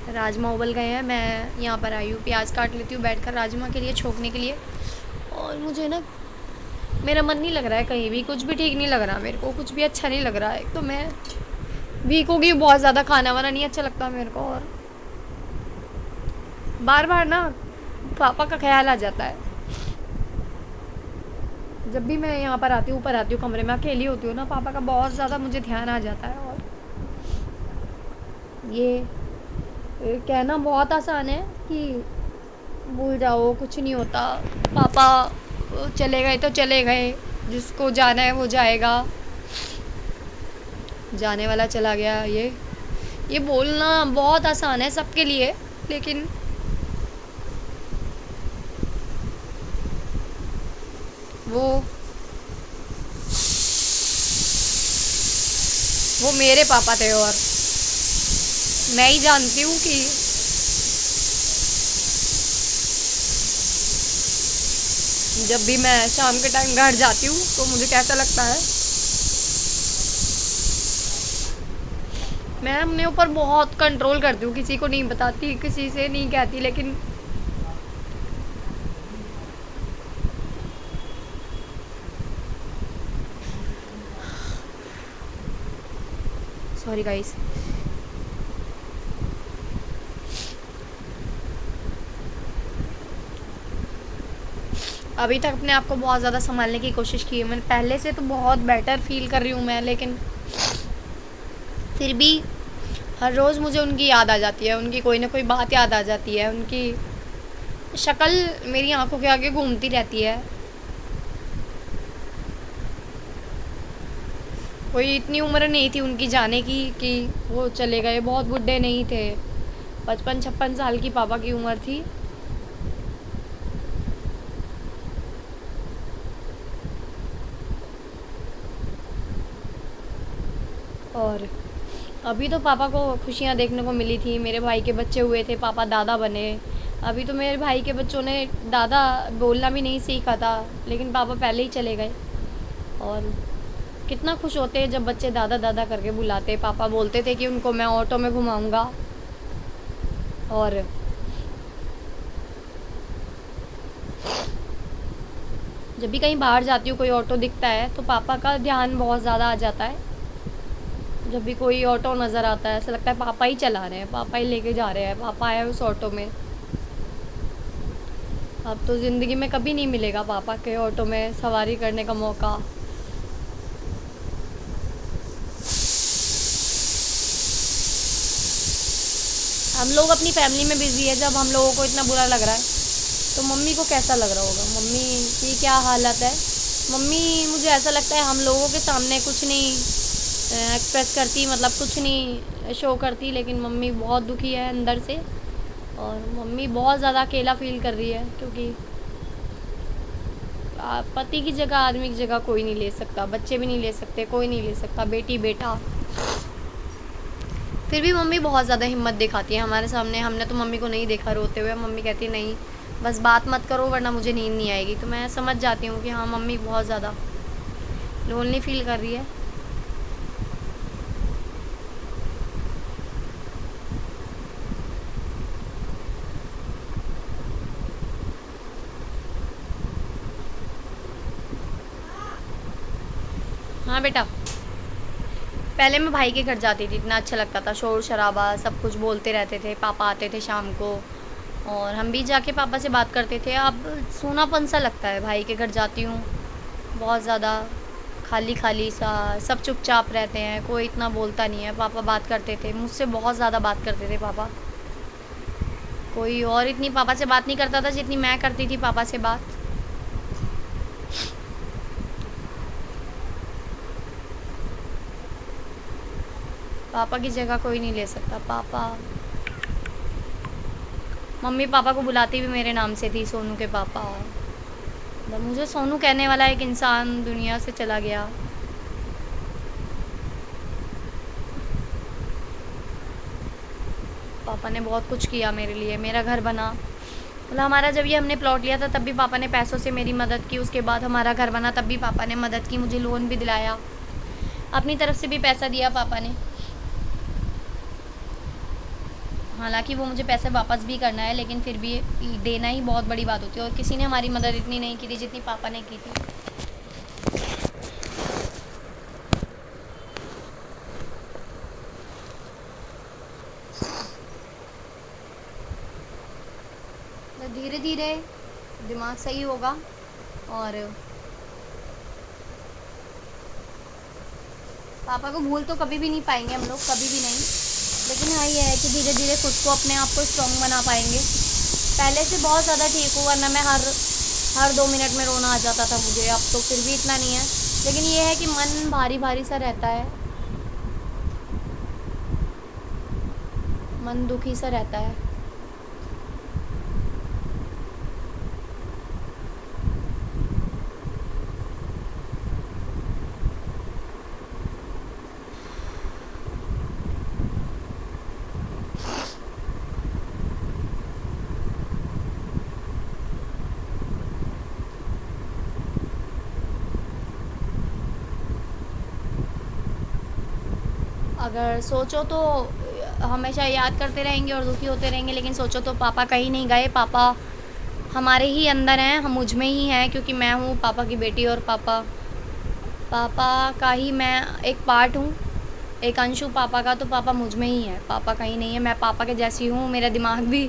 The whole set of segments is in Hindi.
राजमा उबल गए हैं, मैं यहाँ पर आई हूँ प्याज काट लेती हूँ बैठकर राजमा के लिए, छोंकने के लिए। और मुझे ना मेरा मन नहीं लग रहा है कहीं भी, कुछ भी ठीक नहीं लग रहा मेरे को, कुछ भी अच्छा नहीं लग रहा है। तो मैं वीक हो गई बहुत ज़्यादा, खाना वाना नहीं अच्छा लगता मेरे को। और बार बार ना पापा का ख्याल आ जाता है जब भी मैं यहाँ पर आती हूँ, ऊपर आती हूँ कमरे में, अकेली होती हूँ ना, पापा का बहुत ज़्यादा मुझे ध्यान आ जाता है। और ये कहना बहुत आसान है कि भूल जाओ, कुछ नहीं होता, पापा चले गए तो चले गए, जिसको जाना है वो जाएगा, जाने वाला चला गया। ये बोलना बहुत आसान है सबके लिए, लेकिन वो वो मेरे पापा थे। और मैं ही जानती हूँ कि जब भी मैं शाम के टाइम घर जाती हूँ तो मुझे कैसा लगता है। मैं अपने ऊपर बहुत कंट्रोल करती हूँ, किसी को नहीं बताती, किसी से नहीं कहती, लेकिन सॉरी गाइस। अभी तक अपने आप को बहुत ज़्यादा संभालने की कोशिश की है मैंने, पहले से तो बहुत बेटर फील कर रही हूँ मैं, लेकिन फिर भी हर रोज़ मुझे उनकी याद आ जाती है, उनकी कोई ना कोई बात याद आ जाती है, उनकी शक्ल मेरी आंखों के आगे घूमती रहती है। कोई इतनी उम्र नहीं थी उनकी जाने की कि वो चले गए, बहुत बुढ़े नहीं थे, 55-56 साल की पापा की उम्र थी। और अभी तो पापा को खुशियाँ देखने को मिली थी, मेरे भाई के बच्चे हुए थे, पापा दादा बने। अभी तो मेरे भाई के बच्चों ने दादा बोलना भी नहीं सीखा था, लेकिन पापा पहले ही चले गए। और कितना खुश होते हैं जब बच्चे दादा दादा करके बुलाते। पापा बोलते थे कि उनको मैं ऑटो में घुमाऊंगा। और जब भी कहीं बाहर जाती हूँ, कोई ऑटो दिखता है तो पापा का ध्यान बहुत ज़्यादा आ जाता है। जब भी कोई ऑटो नज़र आता है ऐसा लगता है पापा ही चला रहे हैं, पापा ही लेके जा रहे हैं, पापा है उस ऑटो में। अब तो ज़िंदगी में कभी नहीं मिलेगा पापा के ऑटो में सवारी करने का मौका। हम लोग अपनी फैमिली में बिजी है, जब हम लोगों को इतना बुरा लग रहा है तो मम्मी को कैसा लग रहा होगा, मम्मी की क्या हालत है। मम्मी मुझे ऐसा लगता है हम लोगों के सामने कुछ नहीं एक्सप्रेस करती, मतलब कुछ नहीं शो करती, लेकिन मम्मी बहुत दुखी है अंदर से। और मम्मी बहुत ज़्यादा अकेला फील कर रही है, क्योंकि पति की जगह, आदमी की जगह कोई नहीं ले सकता, बच्चे भी नहीं ले सकते, कोई नहीं ले सकता, बेटी बेटा। फिर भी मम्मी बहुत ज़्यादा हिम्मत दिखाती है हमारे सामने। हमने तो मम्मी को नहीं देखा रोते हुए, मम्मी कहती नहीं बस बात मत करो वरना मुझे नींद नहीं आएगी। तो मैं समझ जाती हूँ कि हाँ मम्मी बहुत ज़्यादा लोनली फील कर रही है। हाँ बेटा, पहले मैं भाई के घर जाती थी, इतना अच्छा लगता था, शोर शराबा, सब कुछ बोलते रहते थे, पापा आते थे शाम को और हम भी जाके पापा से बात करते थे। अब सूनापन सा लगता है, भाई के घर जाती हूँ बहुत ज़्यादा खाली खाली सा, सब चुपचाप रहते हैं, कोई इतना बोलता नहीं है। पापा बात करते थे मुझसे, बहुत ज़्यादा बात करते थे पापा, कोई और इतनी पापा से बात नहीं करता था जितनी मैं करती थी पापा से बात। पापा की जगह कोई नहीं ले सकता। पापा, मम्मी पापा को बुलाती भी मेरे नाम से थी, सोनू के पापा। मतलब मुझे सोनू कहने वाला एक इंसान दुनिया से चला गया। पापा ने बहुत कुछ किया मेरे लिए, मेरा घर बना, मतलब हमारा जब ये हमने प्लॉट लिया था तब भी पापा ने पैसों से मेरी मदद की, उसके बाद हमारा घर बना तब भी पापा ने मदद की, मुझे लोन भी दिलाया, अपनी तरफ से भी पैसा दिया पापा ने। हालांकि वो मुझे पैसे वापस भी करना है, लेकिन फिर भी देना ही बहुत बड़ी बात होती है, और किसी ने हमारी मदद इतनी नहीं की थी जितनी पापा ने की थी। तो धीरे धीरे दिमाग सही होगा, और पापा को भूल तो कभी भी नहीं पाएंगे हम लोग, कभी भी नहीं, लेकिन हाँ ये है कि धीरे धीरे खुद को, अपने आप को स्ट्रॉन्ग बना पाएंगे। पहले से बहुत ज़्यादा ठीक हूँ, वरना मैं हर 2 मिनट में रोना आ जाता था मुझे, अब तो फिर भी इतना नहीं है, लेकिन ये है कि मन भारी भारी सा रहता है, मन दुखी सा रहता है। अगर सोचो तो हमेशा याद करते रहेंगे और दुखी होते रहेंगे, लेकिन सोचो तो पापा कहीं नहीं गए, पापा हमारे ही अंदर हैं, हम मुझ में ही हैं, क्योंकि मैं हूँ पापा की बेटी, और पापा पापा का ही मैं एक पार्ट हूँ, एक अंश हूँ पापा का, तो पापा मुझ में ही है, पापा कहीं नहीं है, मैं पापा के जैसी हूँ। मेरा दिमाग भी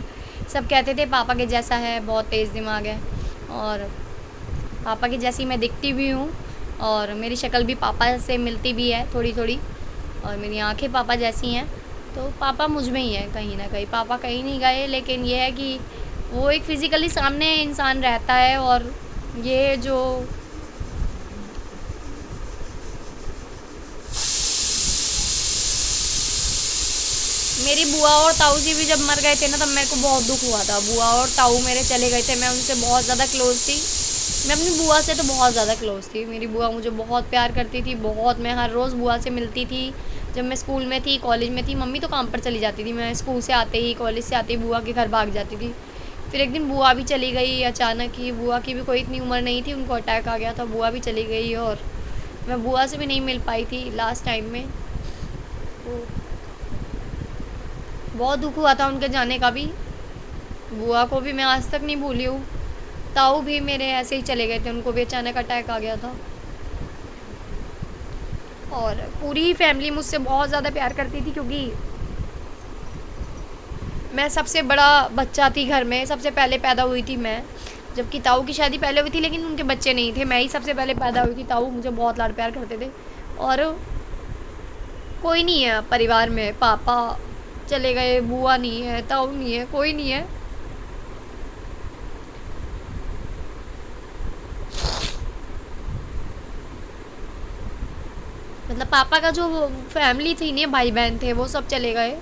सब कहते थे पापा के जैसा है, बहुत तेज़ दिमाग है, और पापा की जैसी मैं दिखती भी हूँ, और मेरी शक्ल भी पापा से मिलती भी है थोड़ी थोड़ी, और मेरी आंखें पापा जैसी हैं, तो पापा मुझ में ही है कहीं ना कहीं, पापा कहीं नहीं गए, लेकिन ये है कि वो एक फ़िज़िकली सामने इंसान रहता है, और ये जो मेरी बुआ और ताऊ जी भी जब मर गए थे ना, तब मेरे को बहुत दुख हुआ था। बुआ और ताऊ मेरे चले गए थे, मैं उनसे बहुत ज़्यादा क्लोज़ थी, मैं अपनी बुआ से तो बहुत ज़्यादा क्लोज़ थी, मेरी बुआ मुझे बहुत प्यार करती थी, बहुत, मैं हर रोज़ बुआ से मिलती थी, जब मैं स्कूल में थी, कॉलेज में थी, मम्मी तो काम पर चली जाती थी, मैं स्कूल से आते ही, कॉलेज से आते ही बुआ के घर भाग जाती थी। फिर एक दिन बुआ भी चली गई अचानक ही, बुआ की भी कोई इतनी उम्र नहीं थी, उनको अटैक आ गया था, बुआ भी चली गई, और मैं बुआ से भी नहीं मिल पाई थी लास्ट टाइम में, तो बहुत दुख हुआ था उनके जाने का भी। बुआ को भी मैं आज तक नहीं भूली हूँ। ताऊ भी मेरे ऐसे ही चले गए थे, उनको भी अचानक अटैक आ गया था, और पूरी फैमिली मुझसे बहुत ज़्यादा प्यार करती थी, क्योंकि मैं सबसे बड़ा बच्चा थी घर में, सबसे पहले पैदा हुई थी मैं, जबकि ताऊ की शादी पहले हुई थी, लेकिन उनके बच्चे नहीं थे, मैं ही सबसे पहले पैदा हुई थी। ताऊ मुझे बहुत लाड प्यार करते थे, और कोई नहीं है परिवार में, पापा चले गए, बुआ नहीं है, ताऊ नहीं है, कोई नहीं है। मतलब पापा का जो फैमिली थी ना, भाई बहन थे, वो सब चले गए,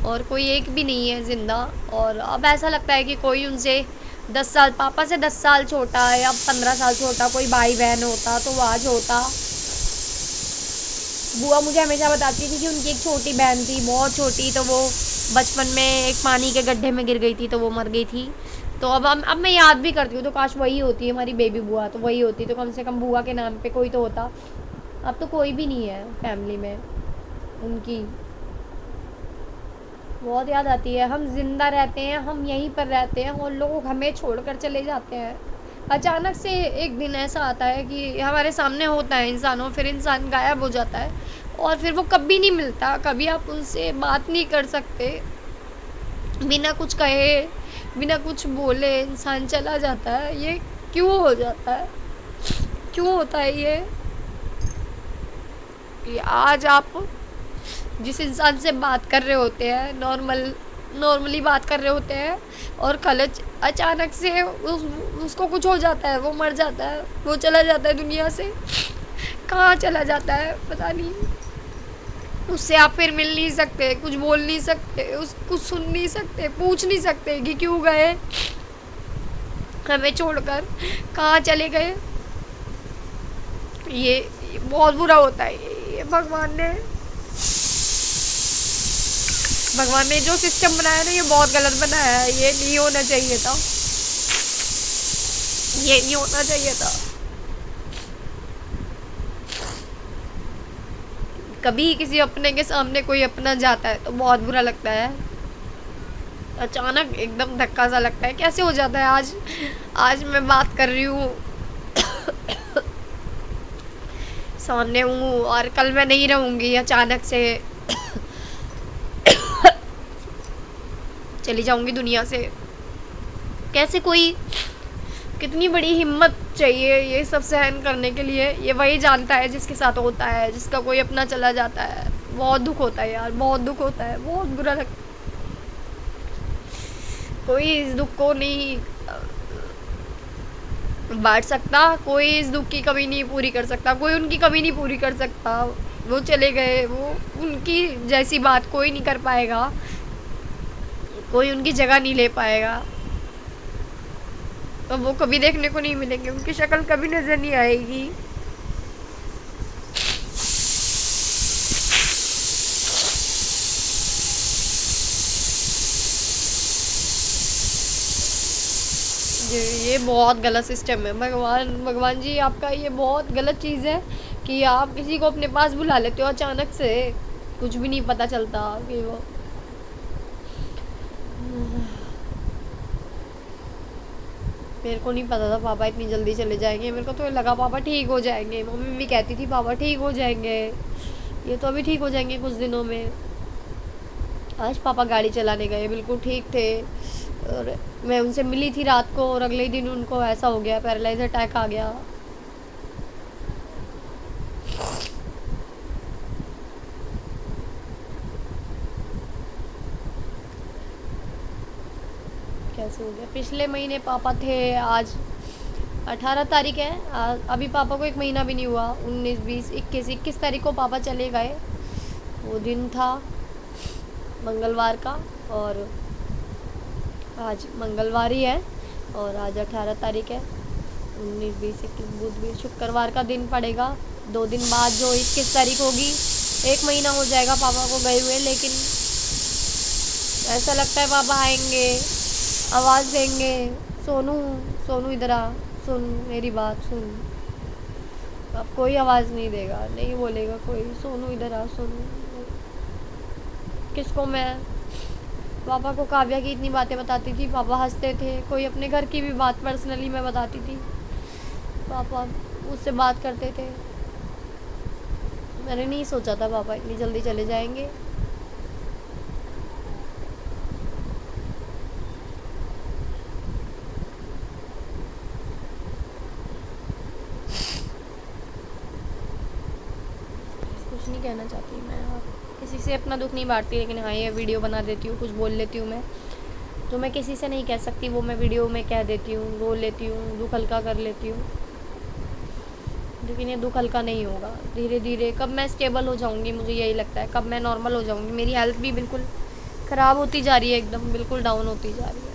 और कोई एक भी नहीं है ज़िंदा, और अब ऐसा लगता है कि कोई उनसे 10 साल, पापा से 10 साल छोटा है या 15 साल छोटा कोई भाई बहन होता तो वो आज होता। बुआ मुझे हमेशा बताती थी कि उनकी एक छोटी बहन थी, बहुत छोटी, तो वो बचपन में एक पानी के गड्ढे में गिर गई थी, तो वो मर गई थी। तो अब मैं याद भी करती हूँ, तो काश वही होती है हमारी बेबी बुआ, तो वही होती तो कम से कम बुआ के नाम पे कोई तो होता। अब तो कोई भी नहीं है फैमिली में उनकी, बहुत याद आती है। हम जिंदा रहते हैं, हम यहीं पर रहते हैं, और लोग हमें छोड़कर चले जाते हैं। अचानक से एक दिन ऐसा आता है कि हमारे सामने होता है इंसानों, फिर इंसान गायब हो जाता है, और फिर वो कभी नहीं मिलता, कभी आप उनसे बात नहीं कर सकते, बिना कुछ कहे, बिना कुछ बोले इंसान चला जाता है। ये क्यों हो जाता है, क्यों होता है ये आज आप जिस इंसान से बात कर रहे होते हैं, नॉर्मली बात कर रहे होते हैं, और कल अचानक से उसको कुछ हो जाता है, वो मर जाता है, वो चला जाता है दुनिया से, कहाँ चला जाता है पता नहीं, उससे आप फिर मिल नहीं सकते, कुछ बोल नहीं सकते, कुछ सुन नहीं सकते, पूछ नहीं सकते कि क्यों गए हमें छोड़कर, कहाँ चले गए। ये बहुत बुरा होता है। ये भगवान ने जो सिस्टम बनाया ना, ये बहुत गलत बनाया है, ये नहीं होना चाहिए था, ये नहीं होना चाहिए था। कभी किसी अपने के सामने कोई अपना जाता है तो बहुत बुरा लगता है, अचानक एकदम धक्का सा लगता है, कैसे हो जाता है। आज आज मैं बात कर रही हूँ सामने हूँ और कल मैं नहीं रहूँगी, अचानक से चली जाऊँगी दुनिया से। कैसे कोई, कितनी बड़ी हिम्मत चाहिए ये सब सहन करने के लिए। ये वही जानता है जिसके साथ होता है, जिसका कोई अपना चला जाता है। बहुत दुख होता है यार, बहुत दुख होता है, बहुत बुरा लगता है। कोई इस दुख को नहीं बांट सकता, कोई इस दुख की कमी नहीं पूरी कर सकता, कोई उनकी कमी नहीं पूरी कर सकता। वो चले गए, वो उनकी जैसी बात कोई नहीं कर पाएगा, कोई उनकी जगह नहीं ले पाएगा। तो वो कभी देखने को नहीं मिलेंगे, उनकी शक्ल कभी नजर नहीं आएगी। ये बहुत गलत सिस्टम है। भगवान जी, आपका ये बहुत गलत चीज़ है कि आप किसी को अपने पास बुला लेते हो अचानक से, कुछ भी नहीं पता चलता कि वो। मेरे को नहीं पता था पापा इतनी जल्दी चले जाएंगे। मेरे को तो लगा पापा ठीक हो जाएंगे, मम्मी भी कहती थी पापा ठीक हो जाएंगे, ये तो अभी ठीक हो जाएंगे कुछ दिनों में। आज पापा गाड़ी चलाने गए, बिल्कुल ठीक थे, और मैं उनसे मिली थी रात को और अगले ही दिन उनको ऐसा हो गया, पैरालाइज अटैक आ गया। कैसे हो गया, पिछले महीने पापा थे, आज 18 तारीख है, अभी पापा को 1 महीना भी नहीं हुआ। 19, 20, 21 तारीख को पापा चले गए। वो दिन था मंगलवार का, और आज मंगलवार ही है, और आज 18 तारीख है। 19, 20, 21, बुध, भी शुक्रवार का दिन पड़ेगा। 2 दिन बाद जो 21 तारीख होगी, 1 महीना हो जाएगा पापा को गए हुए। लेकिन ऐसा लगता है पापा आएंगे, आवाज़ देंगे, सोनू सोनू इधर आ, सुन मेरी बात सुन। अब कोई आवाज़ नहीं देगा, नहीं बोलेगा कोई, सोनू इधर आ सुन। किसको मैं पापा को काव्या की इतनी बातें बताती थी, पापा हंसते थे। कोई अपने घर की भी बात पर्सनली मैं बताती थी, पापा मुझसे बात करते थे। मैंने नहीं सोचा था पापा इतनी जल्दी चले जाएंगे। कुछ नहीं कहना चाहती मैं, किसी से अपना दुख नहीं बांटती, लेकिन हाँ ये वीडियो बना देती हूँ, कुछ बोल लेती हूँ मैं, तो मैं किसी से नहीं कह सकती, वो मैं वीडियो में कह देती हूँ, रो लेती हूँ, दुख हल्का कर लेती हूँ। लेकिन ये दुख हल्का नहीं होगा। धीरे धीरे कब मैं स्टेबल हो जाऊँगी, मुझे यही लगता है, कब मैं नॉर्मल हो जाऊँगी। मेरी हेल्थ भी बिल्कुल ख़राब होती जा रही है, एकदम बिल्कुल डाउन होती जा रही है।